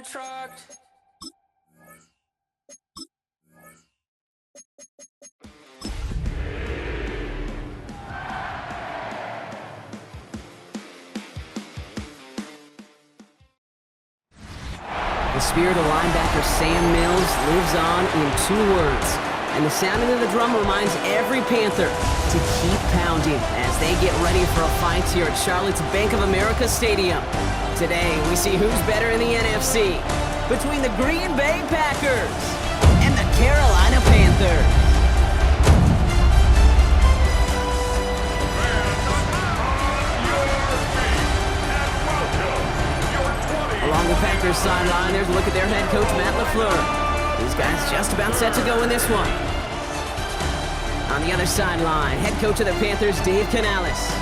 contract. The spirit of linebacker Sam Mills lives on in 2 words. And the sounding of the drum reminds every Panther to keep pounding as they get ready for a fight here at Charlotte's Bank of America Stadium. Today, we see who's better in the NFC between the Green Bay Packers and the Carolina Panthers. Along the Packers sideline, there's a look at their head coach, Matt LaFleur. These guys just about set to go in this one. On the other sideline, head coach of the Panthers, Dave Canales.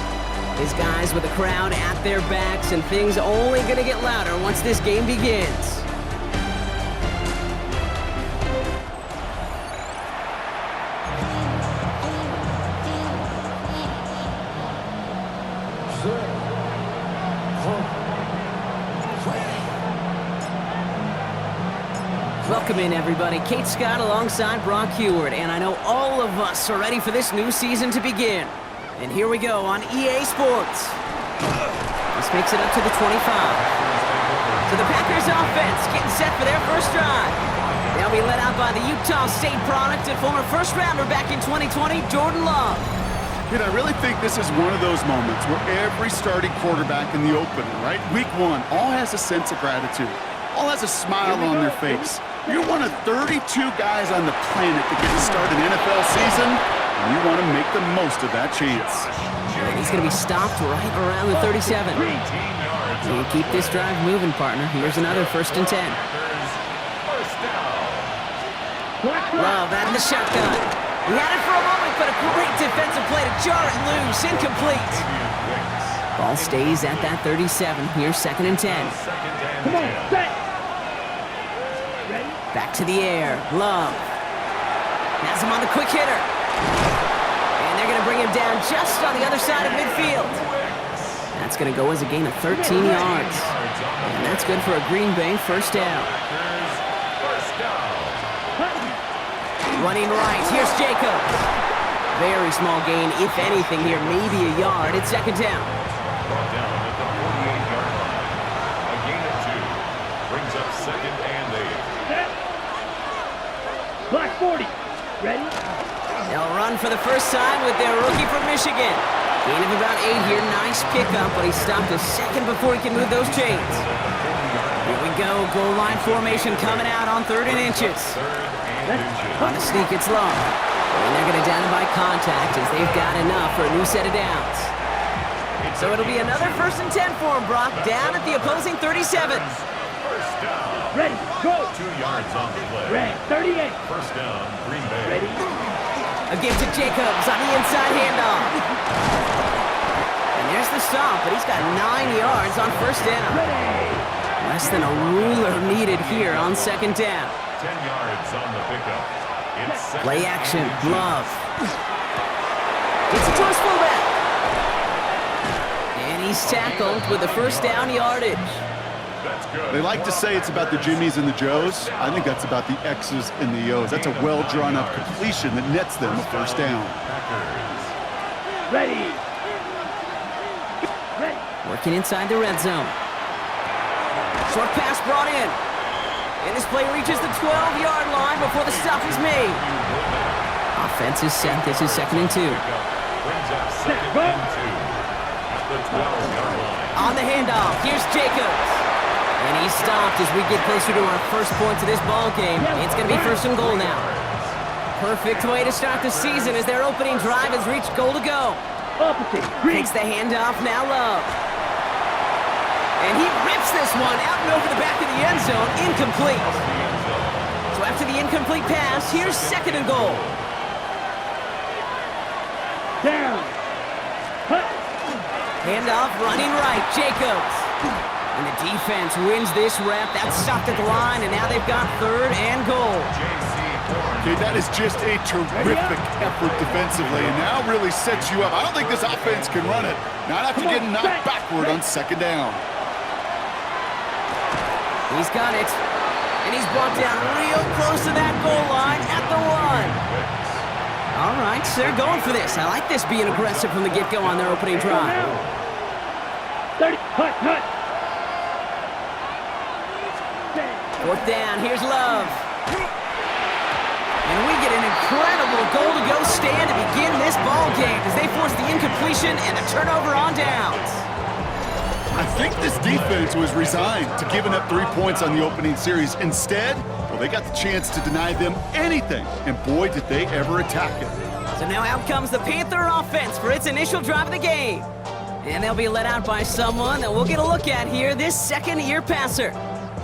His guys with the crowd at their backs, and things only going to get louder once this game begins. Welcome in, everybody. Kate Scott alongside Brock Heward, and I know all of us are ready for this new season to begin. And here we go on EA Sports. This makes it up to the 25. So the Packers offense getting set for their first drive. They'll be led out by the Utah State product and former first-rounder back in 2020, Jordan Love. Dude, I really think this is one of those moments where every starting quarterback in the opening, right? Week 1, all has a sense of gratitude. All has a smile on their face. You're one of 32 guys on the planet that get to start an NFL season, and you want to make the most of that chance. And he's going to be stopped right around the 37. You keep this drive moving, partner. Here's another 1st and 10. Love out of the shotgun. He had it for a moment, but a great defensive play to jar it loose. Incomplete. Ball stays at that 37. Here's 2nd and 10. Come on, set. Back to the air. Love. Has him on the quick hitter. And they're going to bring him down just on the other side of midfield. That's going to go as a gain of 13 yards. And that's good for a Green Bay first down. Running right. Here's Jacobs. Very small gain, if anything here. Maybe a yard. It's 2nd down. Brought down at the 48-yard line. A gain of 2. Brings up 2nd and 8. Black 40. Ready? They'll run for the first time with their rookie from Michigan. Gain of about 8 here. Nice pickup, but he stopped a second before he can move those chains. Here we go. Goal line formation coming out on 3rd and inches. On the sneak, it's Love. And they're going to down him by contact as they've got enough for a new set of downs. So it'll be another 1st and 10 for him, Brock, down at the opposing 37. Ready, go. 2 yards on the play. Red, 38. First down, Green Bay. Ready? A give to Jacobs on the inside handoff. And there's the stop, but he's got 9 yards on 1st down. Ready. Less than a ruler needed here on 2nd down. 10 yards on the pickup. It's Play action, Love. It's a toss fullback. And he's tackled with the 1st down yardage. They like to say it's about the Jimmies and the Joes. I think that's about the X's and the O's. That's a well-drawn-up completion that nets them a 1st down. Ready. Ready. Working inside the red zone. Short pass brought in. And this play reaches the 12-yard line before the stop is made. Offense is set. This is 2nd and 2. Brings up 2nd and 2. At the 12-yard line. On the handoff, here's Jacobs. And he's stopped as we get closer to our first points of this ball game. It's going to be 1st and goal now. Perfect way to start the season as their opening drive has reached goal to go. Opposite. Green. Takes the handoff, now Love. And he rips this one out and over the back of the end zone, incomplete. So after the incomplete pass, here's 2nd and goal. Down. Hut. Handoff, running right, Jacobs. And the defense wins this rep. That's stopped at the line, and now they've got 3rd and goal. Okay, that is just a terrific effort defensively, and now really sets you up. I don't think this offense can run it. Not after getting knocked backward on 2nd down. He's got it. And he's brought down real close to that goal line at the 1. All right, so they're going for this. I like this being aggressive from the get-go on their opening drive. 30, hut. 4th down, here's Love. And we get an incredible goal-to-go stand to begin this ball game as they force the incompletion and the turnover on downs. I think this defense was resigned to giving up 3 points on the opening series. Instead, well, they got the chance to deny them anything, and boy, did they ever attack it. So now out comes the Panther offense for its initial drive of the game. And they'll be let out by someone that we'll get a look at here, this second-year passer.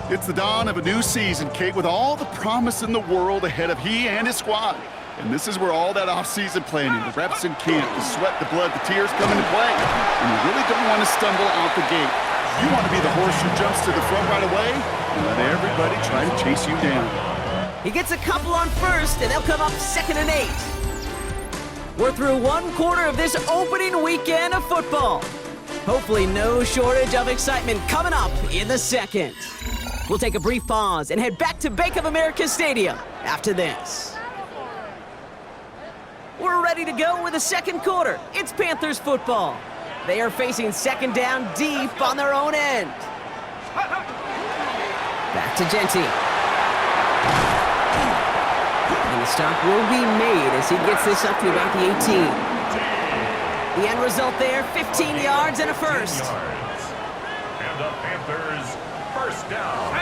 It's the dawn of a new season, Kate, with all the promise in the world ahead of he and his squad. And this is where all that off-season planning, the reps in camp, the sweat, the blood, the tears come into play. And you really don't want to stumble out the gate. You want to be the horse who jumps to the front right away and let everybody try to chase you down. He gets a couple on first, and they'll come up 2nd and 8. We're through 1/4 of this opening weekend of football. Hopefully no shortage of excitement coming up in the second. We'll take a brief pause and head back to Bank of America Stadium after this. We're ready to go with the second quarter. It's Panthers football. They are facing 2nd down deep on their own end. Back to Jeanty. And the stop will be made as he gets this up to about the 18. The end result there, 15 yards and a first. And the Panthers, 1st down.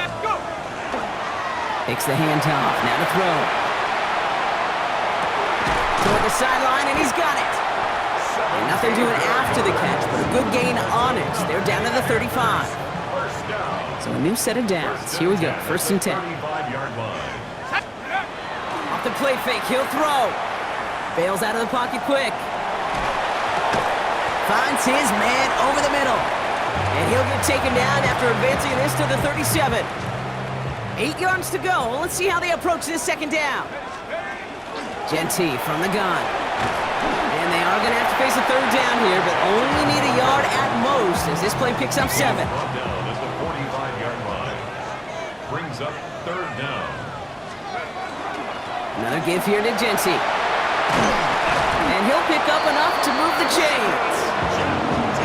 Takes the handoff, now to throw. Toward the sideline, and he's got it. And nothing doing after the catch, but a good gain on it. They're down to the 35. So a new set of downs. Here we go, 1st and 10. 35-yard line. Off the play fake, he'll throw. Bails out of the pocket quick. Finds his man over the middle. And he'll get taken down after advancing this to the 37. 8 yards to go. Let's see how they approach this 2nd down. Jeanty from the gun. And they are going to have to face a 3rd down here, but only need a yard at most as this play picks up 7. Down at the 45-yard line. Brings up 3rd down. Another give here to Jeanty. And he'll pick up enough to move the chains.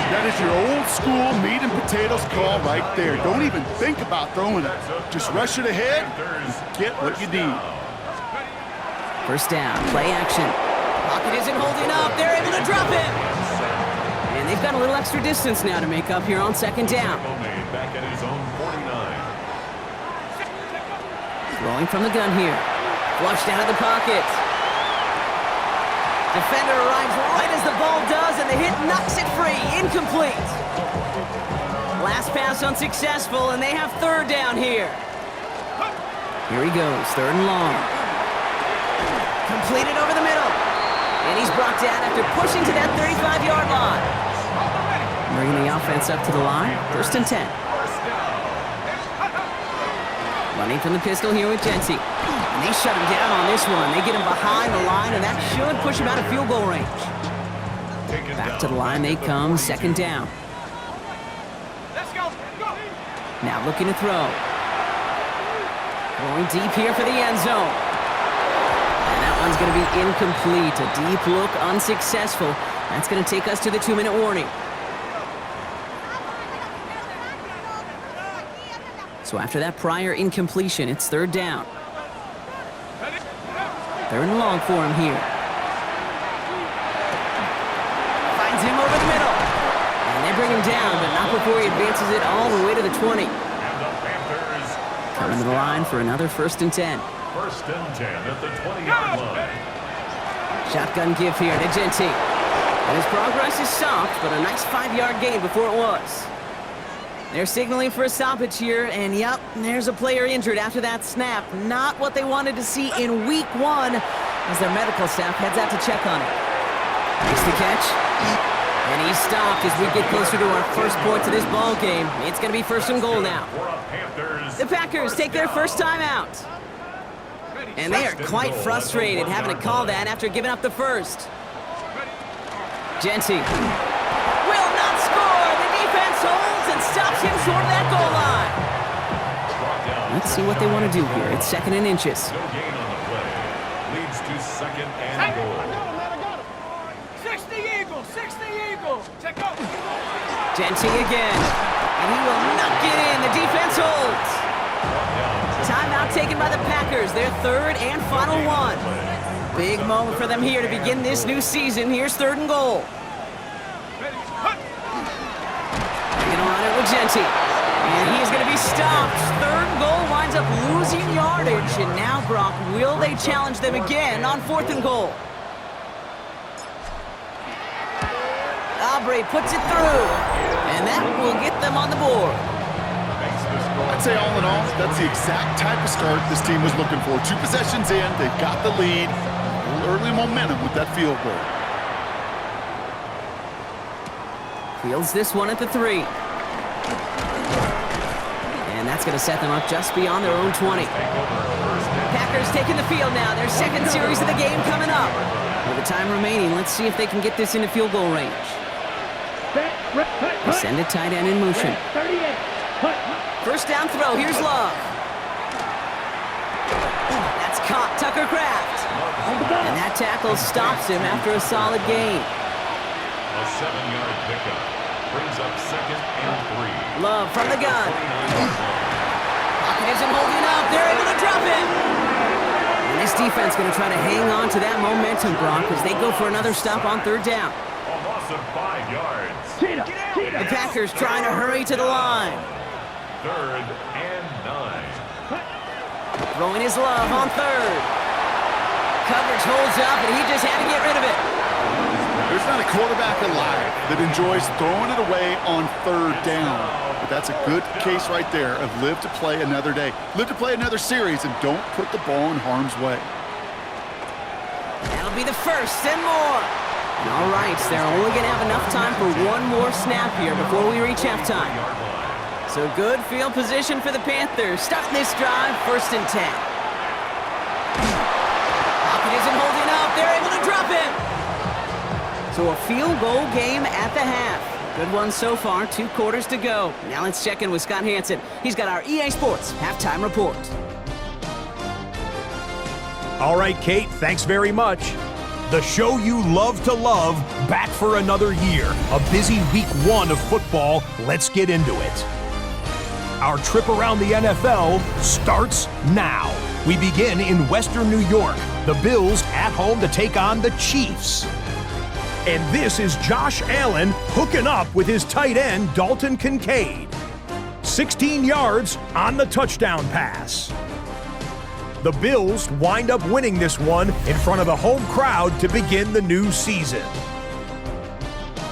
That is your old school meat and potatoes call right there. Don't even think about throwing it. Just rush it ahead and get what you need. 1st down, play action. Pocket isn't holding up. They're able to drop him. And they've got a little extra distance now to make up here on 2nd down. Back at his own 49. Throwing from the gun here. Flushed out of the pocket. Defender arrives right as the ball does, and the hit knocks it free. Incomplete. Last pass unsuccessful, and they have 3rd down here. Here he goes, 3rd and long. Completed over the middle. And he's brought down after pushing to that 35-yard line. Bringing the offense up to the line, 1st and 10. Running from the pistol here with Jeanty. And they shut him down on this one. They get him behind the line, and that should push him out of field goal range. Back to the line they come, 2nd down. Now looking to throw. Going deep here for the end zone. And that one's going to be incomplete. A deep look, unsuccessful. That's going to take us to the 2-minute warning. So after that prior incompletion, it's 3rd down. 3rd and long for him here. Finds him over the middle. And they bring him down, but not before he advances it all the way to the 20. Coming to the line for another 1st and 10. 1st and 10 at the 20-yard line. Shotgun give here to Jeanty. And his progress is stopped, but a nice 5-yard gain before it was. They're signaling for a stoppage here, and yep, there's a player injured after that snap. Not what they wanted to see in week 1 as their medical staff heads out to check on it. Makes the catch. And he's stopped as we get closer to our first points of this ball game. It's going to be 1st and goal now. The Packers take their first time out. And they are quite frustrated having to call that after giving up the first. Jeanty will not score. The defense holds and stops him short of that goal line. Let's see what they want to do here. It's 2nd and inches. No gain on the play. Leads to 2nd and goal. 60 Eagle, 60 Eagle. Check out. Jeanty again. And he will knock it in. The defense holds. Timeout taken by the Packers. Their 3rd and final one. Big moment for them here to begin this new season. Here's 3rd and goal. They're going to run it with Jeanty. And he's going to be stopped. 3rd and goal winds up losing yardage. And now, Brock, will they challenge them again on 4th and goal? Aubrey puts it through. And that will get them on the board. I'd say all in all, that's the exact type of start this team was looking for. 2 possessions in, they've got the lead. Early momentum with that field goal. Fields this one at the 3. And that's going to set them up just beyond their own 20. Packers taking the field now. Their 2nd series of the game coming up. With the time remaining, let's see if they can get this into field goal range. They send a tight end in motion. 1st down throw. Here's Love. That's caught. Tucker Kraft. And that tackle stops him after a solid gain. A 7-yard pickup brings up 2nd and 3. Love from the gun. Pocket isn't holding up. They're able to drop him. And this defense going to try to hang on to that momentum, Brock, as they go for another stop on 3rd down. A loss of 5 yards. The Packers trying to hurry to the line. 3rd and 9. Throwing his Love on 3rd. Coverage holds up, and he just had to get rid of it. There's not a quarterback alive that enjoys throwing it away on 3rd down. But that's a good case right there of live to play another day. Live to play another series, and don't put the ball in harm's way. That'll be the 1st and more. All right, so they're only going to have enough time for one more snap here before we reach halftime. So good field position for the Panthers. Starting this drive, 1st and 10. Pocket isn't holding up. They're able to drop him. So a field goal game at the half. Good one so far, 2 quarters to go. Now let's check in with Scott Hansen. He's got our EA Sports halftime report. All right, Kate, thanks very much. The show you love to love, back for another year. A busy week 1 of football. Let's get into it. Our trip around the NFL starts now. We begin in Western New York. The Bills at home to take on the Chiefs. And this is Josh Allen hooking up with his tight end, Dalton Kincaid. 16 yards on the touchdown pass. The Bills wind up winning this one in front of the home crowd to begin the new season.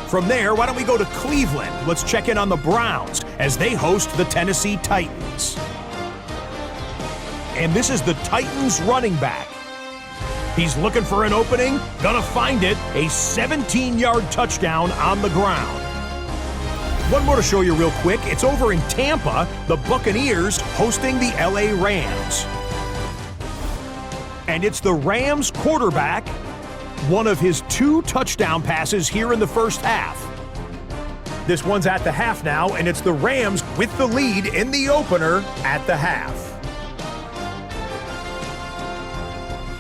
From there, why don't we go to Cleveland? Let's check in on the Browns as they host the Tennessee Titans. And this is the Titans running back. He's looking for an opening, gonna find it, a 17-yard touchdown on the ground. One more to show you real quick. It's over in Tampa, the Buccaneers hosting the LA Rams. And it's the Rams quarterback, one of his 2 touchdown passes here in the first half. This one's at the half now, and it's the Rams with the lead in the opener at the half.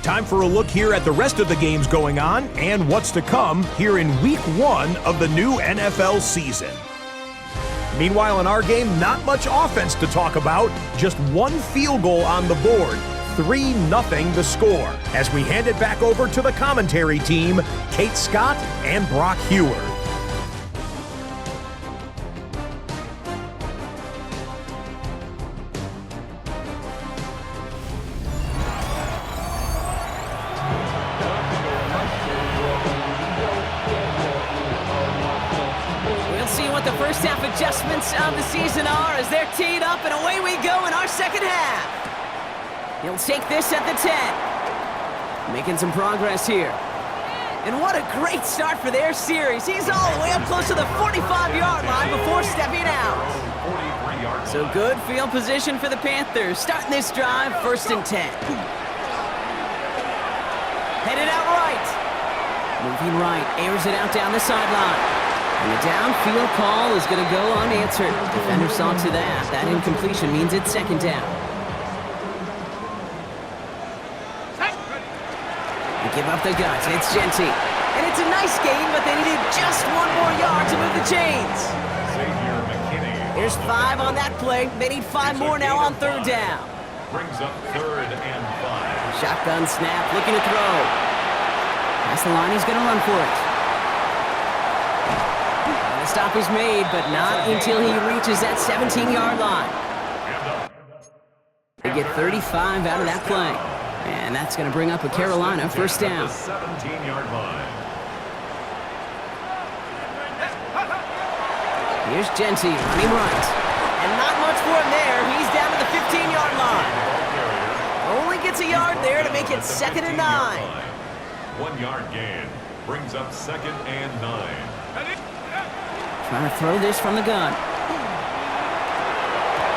Time for a look here at the rest of the games going on and what's to come here in week 1 of the new NFL season. Meanwhile, in our game, not much offense to talk about, just 1 field goal on the board. 3-0 the score, as we hand it back over to the commentary team, Kate Scott and Brock Heward. We'll see what the first half adjustments of the season are as they're teed up, and away we go in our second half. He'll take this at the 10. Making some progress here. And what a great start for their series. He's all the way up close to the 45-yard line before stepping out. So good field position for the Panthers. Starting this drive, 1st and 10. Headed out right. Moving right, airs it out down the sideline. And the downfield call is going to go unanswered. Defender saw to that. That incompletion means it's 2nd down. give up the guts. It's Jeanty. And it's a nice game, but they needed just one more yard to move the chains. There's 5 on that play. They need 5 more now on 3rd down. Brings up 3rd and 5. Shotgun snap, looking to throw. That's the line, he's going to run for it. And the stop is made, but not until he reaches that 17-yard line. They get 35 out of that play. And that's going to bring up a Carolina 1st down. 17-yard line. Here's Jeanty running right. And not much for him there. He's down to the 15-yard line. Only gets a yard there to make it 2nd and 9. 1 yard gain. Brings up 2nd and 9. Trying to throw this from the gun.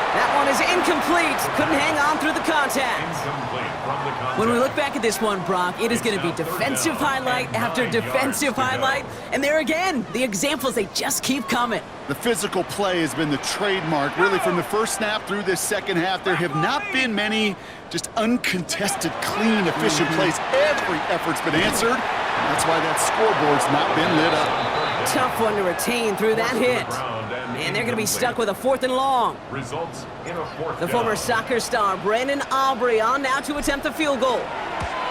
That one is incomplete. Couldn't hang on through the contact. Incomplete from the contact. When we look back at this one, Brock, it is going to be defensive highlight after defensive highlight. And there again, the examples, they just keep coming. The physical play has been the trademark, really, from the first snap through this second half. There have not been many just uncontested, clean, efficient plays. Every effort's been answered. That's why that scoreboard's not been lit up. Tough one to retain through that hit. And they're going to be stuck with a 4th and long. Results in a 4th The down. former soccer star, Brandon Aubrey, on now to attempt the field goal.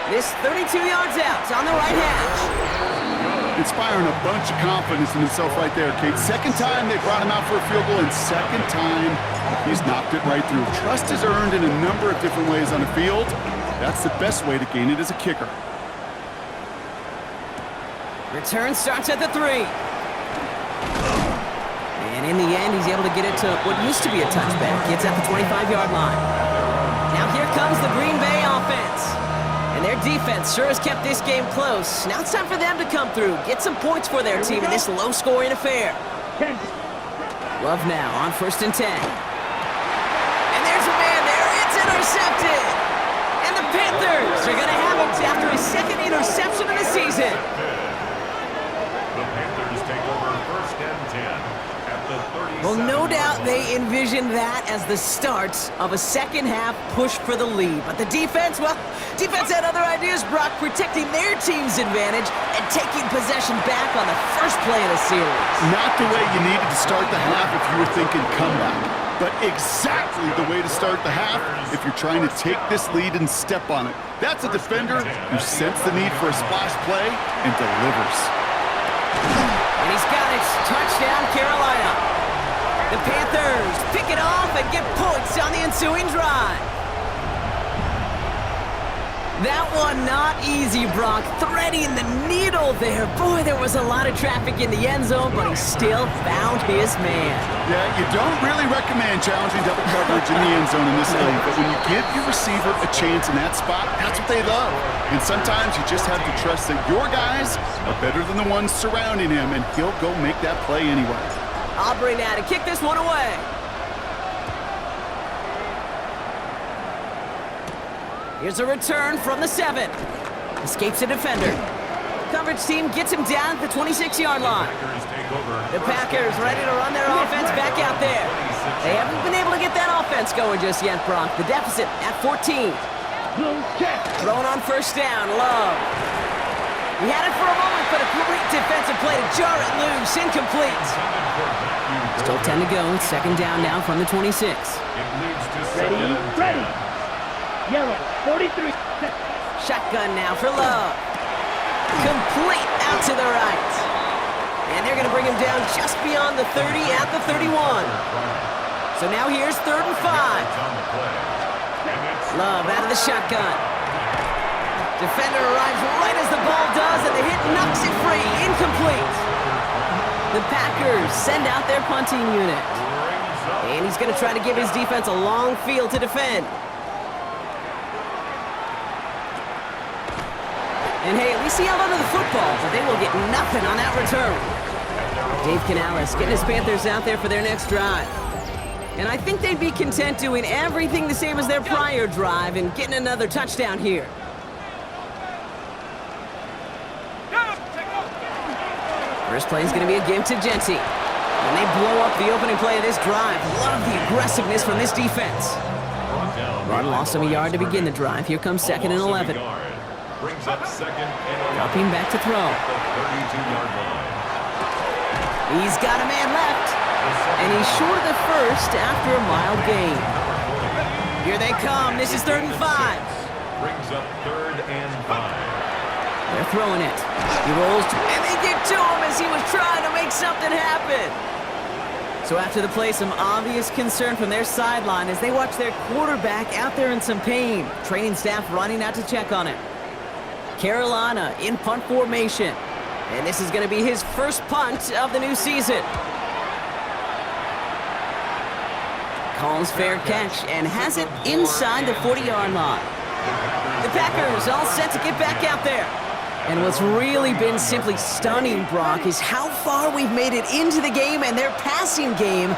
This 32 yards out on the right hash. Inspiring a bunch of confidence in himself right there, Kate. 2nd time they brought him out for a field goal, and 2nd time he's knocked it right through. Trust is earned in a number of different ways on the field. That's the best way to gain it as a kicker. Return starts at the 3. And in the end, he's able to get it to what used to be a touchback. Gets at the 25-yard line. Now here comes the Green Bay offense. And their defense sure has kept this game close. Now it's time for them to come through, get some points for their team in this low-scoring affair. Love now on 1st and 10. And there's a man there. It's intercepted. And the Panthers are going to have it after his 2nd interception of the season. The Panthers take over 1st and 10 at the 37. Well, no doubt they envisioned that as the start of a second-half push for the lead. But the defense, well, defense had other ideas, Brock, protecting their team's advantage and taking possession back on the first play of the series. Not the way you needed to start the half if you were thinking comeback, but exactly the way to start the half if you're trying to take this lead and step on it. That's a defender who sensed the need for a splash play and delivers. And he's got it. Touchdown, Carolina. The Panthers pick it off and get points on the ensuing drive. That one not easy, Brock. Threading the needle there. Boy, there was a lot of traffic in the end zone, but he still found his man. Yeah, you don't really recommend challenging double coverage in the end zone in this league, but when you give your receiver a chance in that spot, that's what they love. And sometimes you just have to trust that your guys are better than the ones surrounding him, and he'll go make that play anyway. Aubrey now to kick this one away. Here's a return from the 7. Escapes the defender. Coverage team gets him down at the 26-yard line. The Packers ready to run their offense back out there. They haven't been able to get that offense going just yet, Brock. The deficit at 14. Thrown on 1st down, Love. He had it for a moment, but a great defensive play to jar it loose. Incomplete. Still 10 to go. 2nd down now from the 26. Ready. Yellow, 43. Shotgun now for Love. Complete out to the right. And they're going to bring him down just beyond the 30 at the 31. So now here's 3rd and 5. Love out of the shotgun. Defender arrives right as the ball does, and the hit knocks it free. Incomplete. The Packers send out their punting unit. And he's going to try to give his defense a long field to defend. And hey, at least he held onto the football, but they will get nothing on that return. Dave Canales getting his Panthers out there for their next drive. And I think they'd be content doing everything the same as their prior drive and getting another touchdown here. First play is going to be a give to Jeanty. And they blow up the opening play of this drive. Love the aggressiveness from this defense. Run lost him a yard to begin the drive. Here comes 2nd and 11. Brings up second and 11. Dropping back to throw. At the 32-yard line. He's got a man left. And he's short of the first after a mild gain. Here they come. This is 3rd and 5. Brings up 3rd and 5. They're throwing it. He rolls, and they get to him as he was trying to make something happen. So after the play, some obvious concern from their sideline as they watch their quarterback out there in some pain. Training staff running out to check on him. Carolina in punt formation. And this is going to be his first punt of the new season. Calls fair catch and has it inside the 40-yard line. The Packers all set to get back out there. And what's really been simply stunning, Brock, is how far we've made it into the game, and their passing game,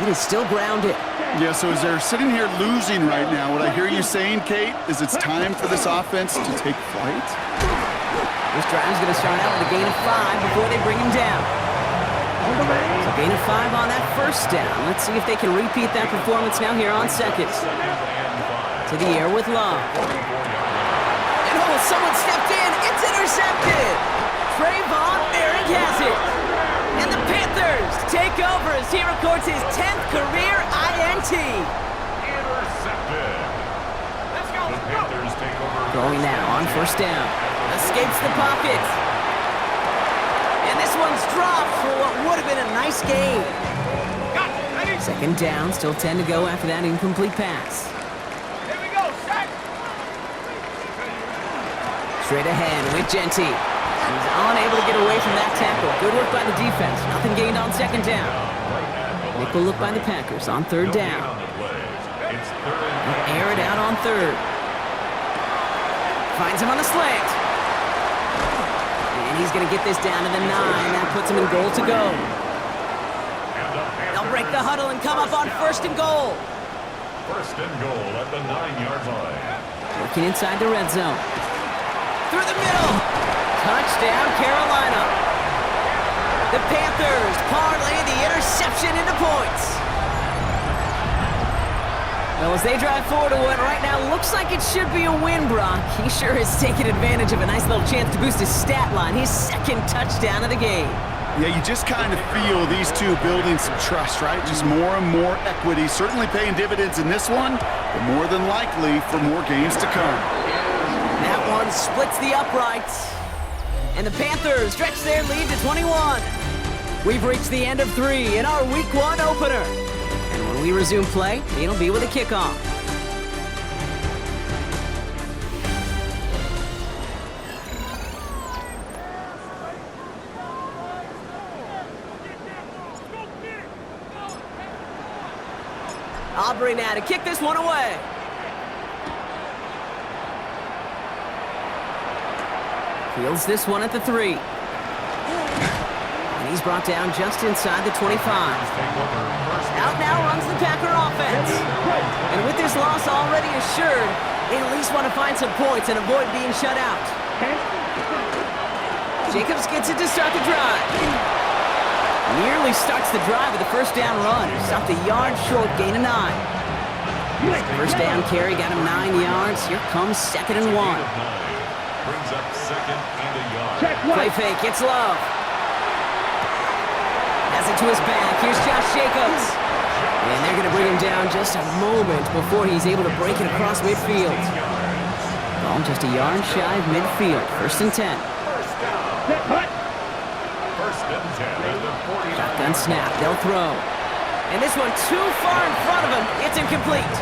it is still grounded. Yeah, so as they're sitting here losing right now, what I hear you saying, Kate, is it's time for this offense to take flight? This drive's going to start out with a gain of 5 before they bring him down. So gain of 5 on that first down. Let's see if they can repeat that performance now here on second. To the air with Love. And oh, someone stepped in. It's intercepted. Trayvon Merrick has it. And the Panthers take over as he records his 10th career INT. Intercepted. Let's go. The Panthers take over. Throwing now on first down. Escapes the pocket. And this one's dropped for what would have been a nice gain. Got it. Ready? Second down, still 10 to go after that incomplete pass. Here we go. Set. Straight ahead with Jeanty. He's unable to get away from that tackle. Good work by the defense. Nothing gained on second down. Nickel look by the Packers on third down. It's 3rd and They'll air it out on third. Finds him on the slant. And he's going to get this down to the 9. That puts him in goal to go. They'll break the huddle and come up on 1st and goal. 1st and goal at the 9-yard line. Working inside the red zone. Through the middle. Touchdown, Carolina. The Panthers parlay the interception into points. Well, as they drive forward to what right now looks like it should be a win, Brock, he sure has taken advantage of a nice little chance to boost his stat line. His 2nd touchdown of the game. Yeah, you just kind of feel these two building some trust, right? Just more and more equity. Certainly paying dividends in this one, but more than likely for more games to come. That one splits the uprights. And the Panthers stretch their lead to 21. We've reached the end of 3 in our Week 1 opener. And when we resume play, it'll be with a kickoff. Aubrey now to kick this one away. Fields this one at the 3. And he's brought down just inside the 25. Out now runs the Packer offense. And with this loss already assured, they at least want to find some points and avoid being shut out. Jacobs gets it to start the drive. Nearly starts the drive with a first down run. Stopped a yard short, gain of 9. First down carry got him 9 yards. Here comes 2nd and 1. Brings up 2nd and a yard. Play fake, it's Love. Has it to his back. Here's Josh Jacobs. And they're going to bring him down just a moment before he's able to break it across midfield. Ball just a yard shy of midfield. 1st and 10. First and 10 at the 40. Shotgun snap. They'll throw. And this one too far in front of him. It's incomplete.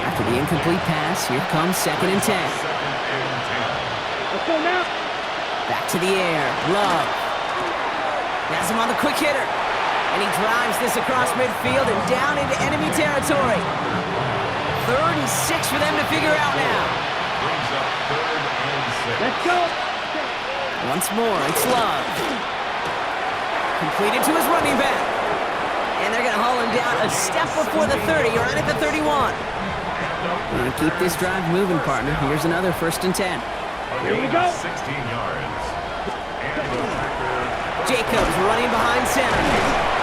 After the incomplete pass, here comes 2nd and 10. Let's go now. Back to the air. Love. Has him on the quick hitter. And he drives this across midfield and down into enemy territory. 3rd and 6 for them to figure out now. Brings up 3rd and 6. Let's go. Once more, it's Love. Completed to his running back. And they're going to haul him down a step before the 30, right at the 31. We're going to keep this drive moving, partner. Here's another 1st and 10. Here we go. 16 yards. And the Packer. Jacobs running behind center.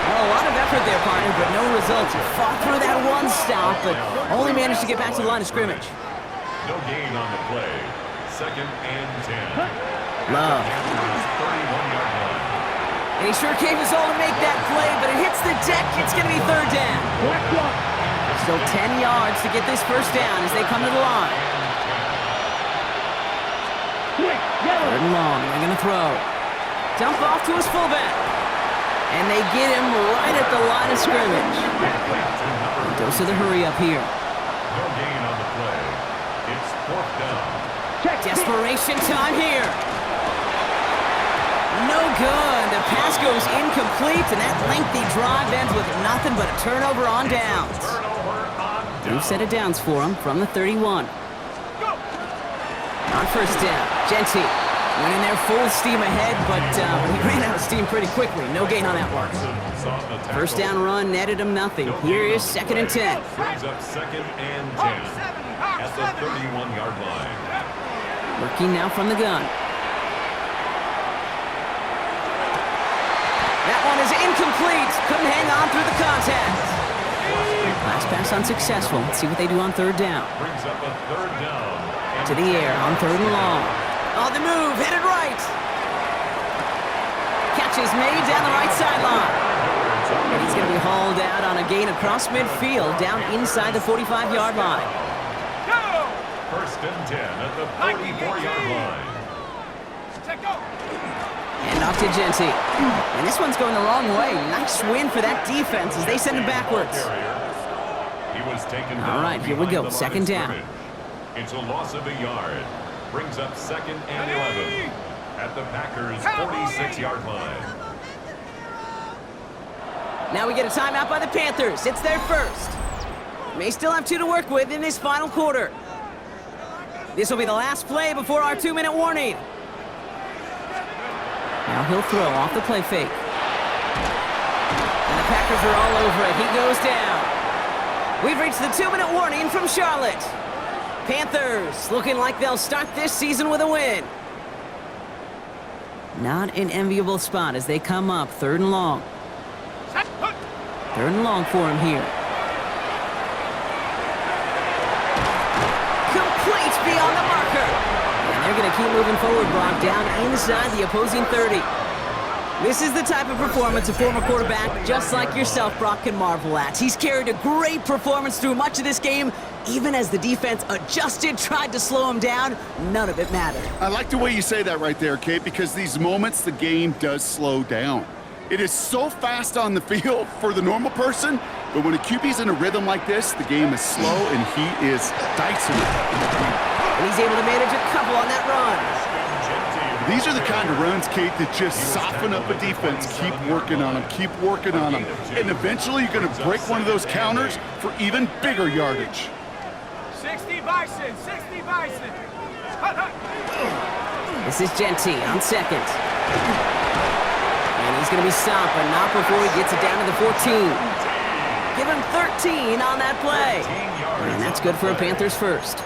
Well, a lot of effort there, partner, but no results. He fought through that one stop, but only managed to get back to the line of scrimmage. No gain on the play. Second and 10. Love. Panthers 31-yard line. And he sure gave his all to make that play, but it hits the deck. It's going to be third down. Still 10 yards to get this first down as they come to the line. Third and long. They're going to throw. Dump off to his fullback. And they get him right at the line of scrimmage. Goes to the hurry up here. No gain on the play. It's fourth down. Desperation time here. No good. The pass goes incomplete, and that lengthy drive ends with nothing but a turnover on downs. New set of downs for him from the 31. On first down, Jeanty went in there full steam ahead, but he ran out of steam pretty quickly. No gain on that one. First down run netted him nothing. Here is second and 10. Brings up second and 10 at the 31-yard line. Working now from the gun. That one is incomplete. Couldn't hang on through the contact. Last pass unsuccessful. Let's see what they do on third down. Brings up a third down. To the air on third and long. On the move, headed right. Catch is made down the right sideline. And he's going to be hauled out on a gain across midfield down inside the 45-yard line. First and 10 at the 44-yard line. And off to Jeanty. And this one's going the wrong way. Nice win for that defense as they send him backwards. He was taken All right, here we go. Second down. It's a loss of a yard. Brings up second and 11 at the Packers' 46-yard line. Now we get a timeout by the Panthers. It's their first. May still have 2 to work with in this final quarter. This will be the last play before our 2-minute warning. Now he'll throw off the play fake. And the Packers are all over it. He goes down. We've reached the 2-minute warning from Charlotte. Panthers looking like they'll start this season with a win. Not an enviable spot as they come up third and long. Third and long for him here. Complete beyond the marker. And they're going to keep moving forward, Brock, down inside the opposing 30. This is the type of performance a former quarterback just like yourself, Brock, can marvel at. He's carried a great performance through much of this game. Even as the defense adjusted, tried to slow him down, none of it mattered. I like the way you say that right there, Kate, because these moments the game does slow down. It is so fast on the field for the normal person, but when a QB's in a rhythm like this, the game is slow and he is dicing it. And he's able to manage a couple on that run. These are the kind of runs, Kate, that just soften up a defense. Keep working on them, keep working on them. And eventually you're going to break one of those counters for even bigger yardage. 60 Bison, 60 Bison. This is Jeanty on second. And he's going to be stopped, but not before he gets it down to the 14. Give him 13 on that play. And that's good for a Panthers first.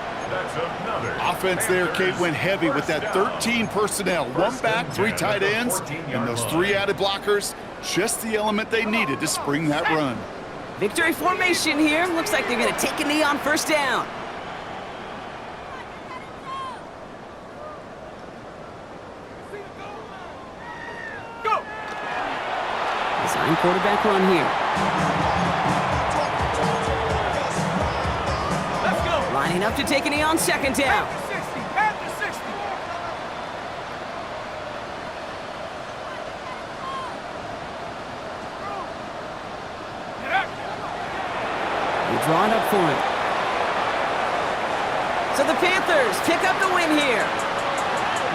Offense there, Kate, went heavy with that 13 personnel. 1 back, 3 tight ends, and those 3 added blockers. Just the element they needed to spring that run. Victory formation here. Looks like they're going to take a knee on first down. Go! Design quarterback run here. Let's go! Lining up to take a knee on second down. Panthers 60, Panthers 60. We draw it up for him. So the Panthers pick up the win here.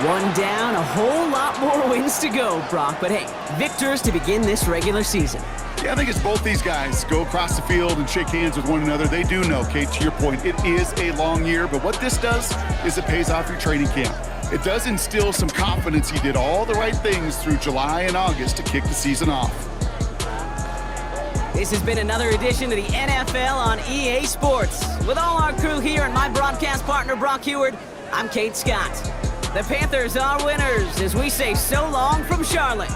1 down, a whole lot more wins to go, Brock. But hey, victors to begin this regular season. Yeah, I think as both these guys go across the field and shake hands with one another, they do know, Kate, to your point, it is a long year. But what this does is it pays off your training camp. It does instill some confidence he did all the right things through July and August to kick the season off. This has been another edition of the NFL on EA Sports. With all our crew here and my broadcast partner, Brock Heward, I'm Kate Scott. The Panthers are winners as we say so long from Charlotte.